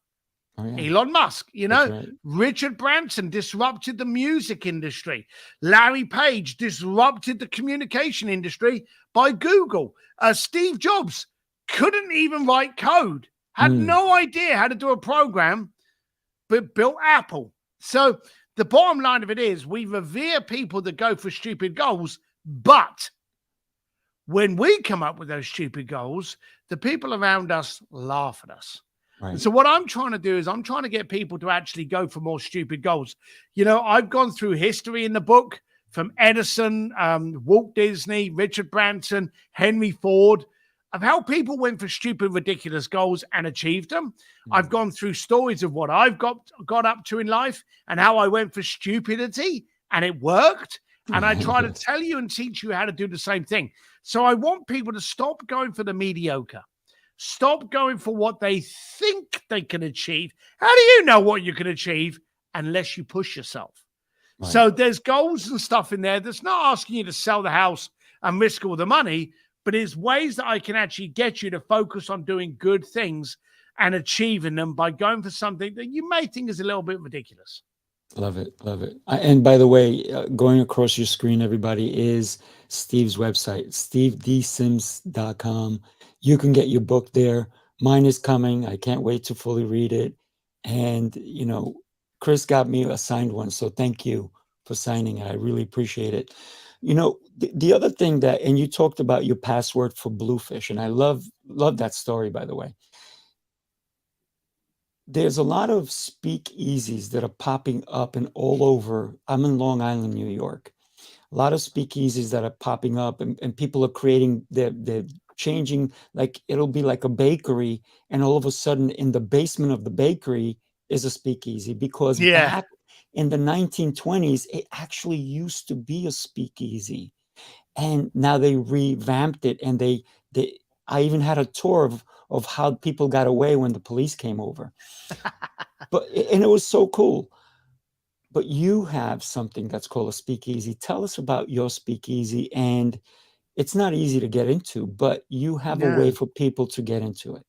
[SPEAKER 3] Oh, yeah. Elon Musk, right. Richard Branson disrupted the music industry. Larry Page disrupted the communication industry by Google. Steve Jobs couldn't even write code, had no idea how to do a program, but built Apple. So the bottom line of it is we revere people that go for stupid goals, but when we come up with those stupid goals, the people around us laugh at us. Right. So what I'm trying to do is I'm trying to get people to actually go for more stupid goals. I've gone through history in the book from Edison, Walt Disney, Richard Branson, Henry Ford, of how people went for stupid, ridiculous goals and achieved them. I've gone through stories of what I've got up to in life and how I went for stupidity and it worked. And I try to tell you and teach you how to do the same thing. So I want people to stop going for the mediocre. Stop going for what they think they can achieve. How do you know what you can achieve unless you push yourself? Right. So there's goals and stuff in there that's not asking you to sell the house and risk all the money, but it's ways that I can actually get you to focus on doing good things and achieving them by going for something that you may think is a little bit ridiculous.
[SPEAKER 2] Love it. And by the way, going across your screen, everybody, is Steve's website, stevedsims.com. You can get your book there. Mine is coming. I can't wait to fully read it. And, Chris got me a signed one. So thank you for signing it. I really appreciate it. The other thing that, and you talked about your password for Bluefish, and I love that story, by the way. There's a lot of speakeasies that are popping up and all over. I'm in Long Island, New York. A lot of speakeasies that are popping up and people are creating, they're changing, like it'll be like a bakery. And all of a sudden in the basement of the bakery is a speakeasy because back in the 1920s, it actually used to be a speakeasy. And now they revamped it and I even had a tour of how people got away when the police came over. And it was so cool. But you have something that's called a speakeasy. Tell us about your speakeasy. And it's not easy to get into, but you have a way for people to get into it.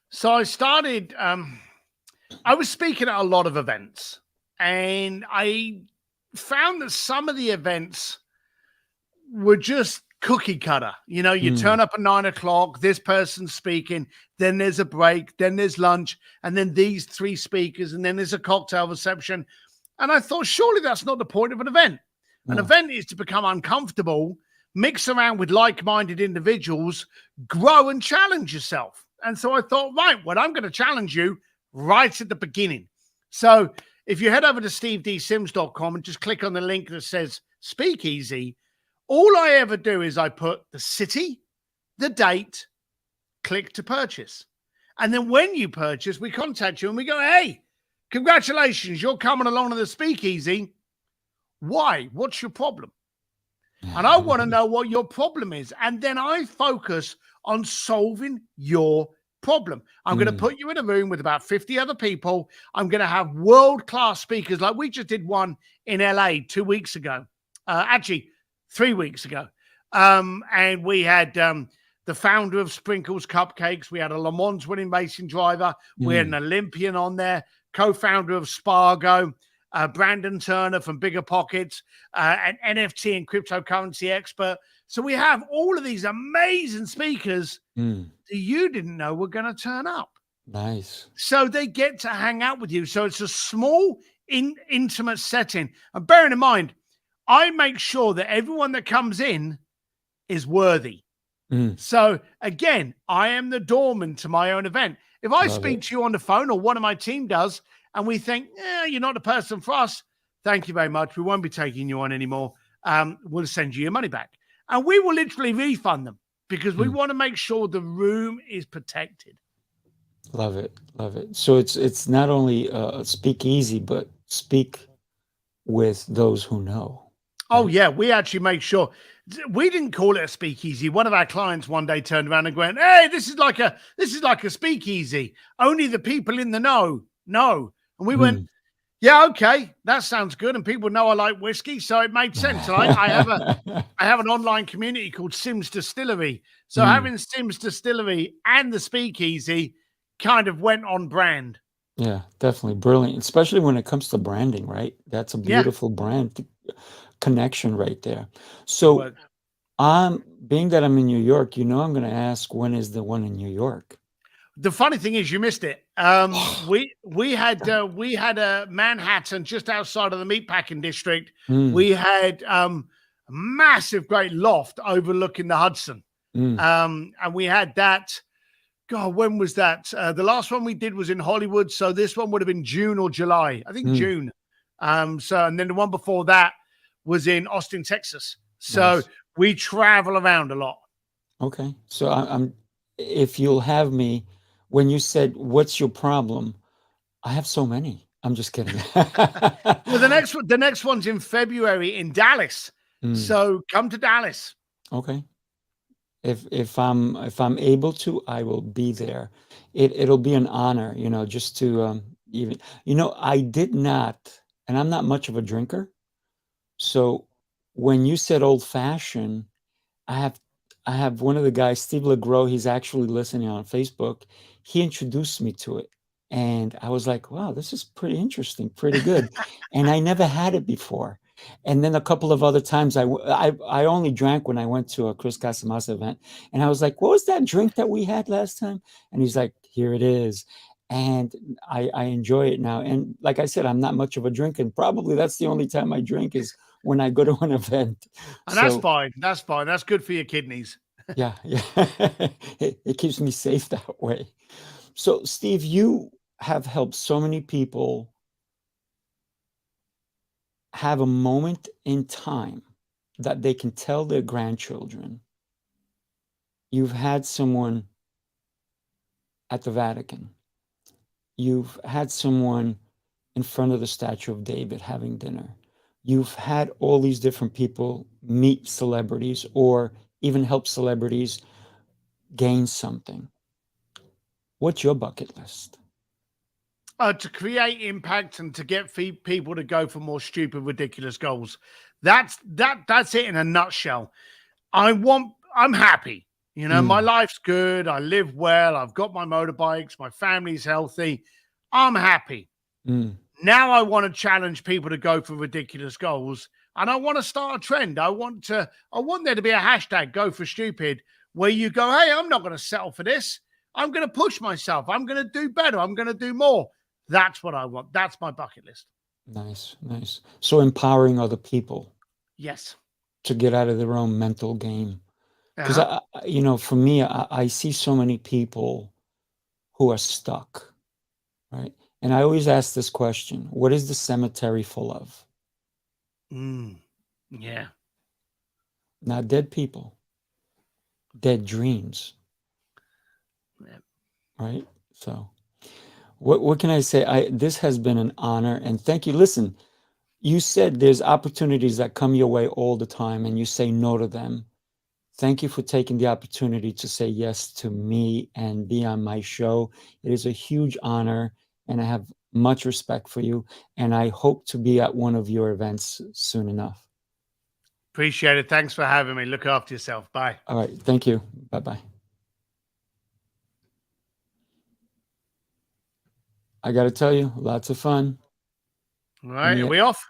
[SPEAKER 3] So I started, I was speaking at a lot of events and I found that some of the events were just cookie cutter. You turn up at 9 o'clock, this person's speaking, then there's a break, then there's lunch, and then these 3 speakers, and then there's a cocktail reception. And I thought, surely that's not the point of an event. An event is to become uncomfortable, mix around with like-minded individuals, grow and challenge yourself. And so I thought, right, well, I'm going to challenge you right at the beginning. So if you head over to stevedsims.com and just click on the link that says Speakeasy, all I ever do is I put the city, the date, click to purchase. And then when you purchase, we contact you and we go, hey, congratulations, you're coming along to the speakeasy. Why? What's your problem? And I want to know what your problem is. And then I focus on solving your problem. I'm going to put you in a room with about 50 other people. I'm going to have world-class speakers. Like we just did one in LA 2 weeks ago. Actually, 3 weeks ago. And we had the founder of Sprinkles Cupcakes. We had a Le Mans winning racing driver. We had an Olympian on there, co-founder of Spargo, Brandon Turner from Bigger Pockets, an NFT and cryptocurrency expert. So we have all of these amazing speakers that you didn't know were going to turn up.
[SPEAKER 2] Nice.
[SPEAKER 3] So they get to hang out with you. So it's a small, intimate setting. And bearing in mind, I make sure that everyone that comes in is worthy.
[SPEAKER 2] Mm,
[SPEAKER 3] So again, I am the doorman to my own event. If I
[SPEAKER 2] love
[SPEAKER 3] speak
[SPEAKER 2] it.
[SPEAKER 3] to you on the phone or one of my team does, and we think, you're not the person for us, thank you very much. We won't be taking you on anymore. We'll send you your money back. And we will literally refund them because we
[SPEAKER 2] Mm,
[SPEAKER 3] want to make sure the room is protected.
[SPEAKER 2] love it. Love it. So it's not only speak easy, but speak with those who know,
[SPEAKER 3] Oh,
[SPEAKER 2] right?
[SPEAKER 3] yeah, we actually make sure. We didn't call it a speakeasy. One of our clients one day turned around and went, "Hey, this is like a speakeasy. Only the people in the know." And we went,
[SPEAKER 2] Mm.
[SPEAKER 3] "Yeah, okay, that sounds good." And people know I like whiskey, so it made sense. And I have an online community called Sims Distillery. So
[SPEAKER 2] Mm.
[SPEAKER 3] having Sims Distillery and the speakeasy kind of went on brand.
[SPEAKER 2] Yeah, definitely brilliant, especially when it comes to branding, right? That's a
[SPEAKER 3] Yeah,
[SPEAKER 2] beautiful brand connection right there.
[SPEAKER 3] it
[SPEAKER 2] So
[SPEAKER 3] worked.
[SPEAKER 2] being that I'm in New York, I'm going to ask, when is the one in New York?
[SPEAKER 3] The funny thing is, you missed it. We had a Manhattan just outside of the meatpacking district.
[SPEAKER 2] Mm,
[SPEAKER 3] We had a massive, great loft overlooking the Hudson,
[SPEAKER 2] mm,
[SPEAKER 3] and we had that. God, when was that? The last one we did was in Hollywood, so this one would have been June or July. I think
[SPEAKER 2] mm,
[SPEAKER 3] June. So and then the one before that was in Austin, Texas. So
[SPEAKER 2] nice.
[SPEAKER 3] we travel around a lot.
[SPEAKER 2] Okay. So if you'll have me, when you said, what's your problem? I have so many. I'm just kidding.
[SPEAKER 3] Well, the next one's in February in Dallas.
[SPEAKER 2] Mm,
[SPEAKER 3] So come to Dallas.
[SPEAKER 2] okay. If I'm able to, I will be there. It'll be an honor, just to even I did not, and I'm not much of a drinker. So when you said old fashioned, I have I have one of the guys, Steve LeGros, he's actually listening on Facebook. He introduced me to it. And I was like, wow, this is pretty interesting, pretty good. And I never had it before. And then a couple of other times I only drank when I went to a Chris Casamassa event. And I was like, what was that drink that we had last time? And he's like, here it is. And I enjoy it now. And like I said, I'm not much of a drinker. And probably that's the only time I drink is when I go to an event.
[SPEAKER 3] And that's
[SPEAKER 2] So
[SPEAKER 3] fine. That's fine. That's good for your kidneys.
[SPEAKER 2] yeah, yeah. It keeps me safe that way. So, Steve, you have helped so many people have a moment in time that they can tell their grandchildren. You've had someone at the Vatican. You've had someone in front of the Statue of David having dinner. You've had all these different people meet celebrities or even help celebrities gain something. What's your bucket list?
[SPEAKER 3] To create impact and to get people to go for more stupid, ridiculous goals. That's it in a nutshell. I'm happy. My
[SPEAKER 2] Mm,
[SPEAKER 3] life's good. I live well. I've got my motorbikes. My family's healthy. I'm happy.
[SPEAKER 2] mm.
[SPEAKER 3] Now I want to challenge people to go for ridiculous goals. And I want to start a trend. I want there to be a hashtag go for stupid where you go, hey, I'm not going to settle for this. I'm going to push myself. I'm going to do better. I'm going to do more. That's what I want. That's my bucket list.
[SPEAKER 2] Nice, nice. So empowering other people
[SPEAKER 3] Yes.
[SPEAKER 2] to get out of their own mental game. Because
[SPEAKER 3] Uh-huh.
[SPEAKER 2] for me, I see so many people who are stuck, right? And I always ask this question: what is the cemetery full of?
[SPEAKER 3] Yeah.
[SPEAKER 2] Not dead people, dead dreams,
[SPEAKER 3] Yeah.
[SPEAKER 2] right? So, what can I say? This has been an honor, and thank you. Listen, you said there's opportunities that come your way all the time, and you say no to them. Thank you for taking the opportunity to say yes to me and be on my show. It is a huge honor, and I have much respect for you. And I hope to be at one of your events soon enough.
[SPEAKER 3] Appreciate it. Thanks for having me. Look after yourself. Bye.
[SPEAKER 2] All right. Thank you. Bye bye. I got to tell you, lots of fun.
[SPEAKER 3] All right. Are we off?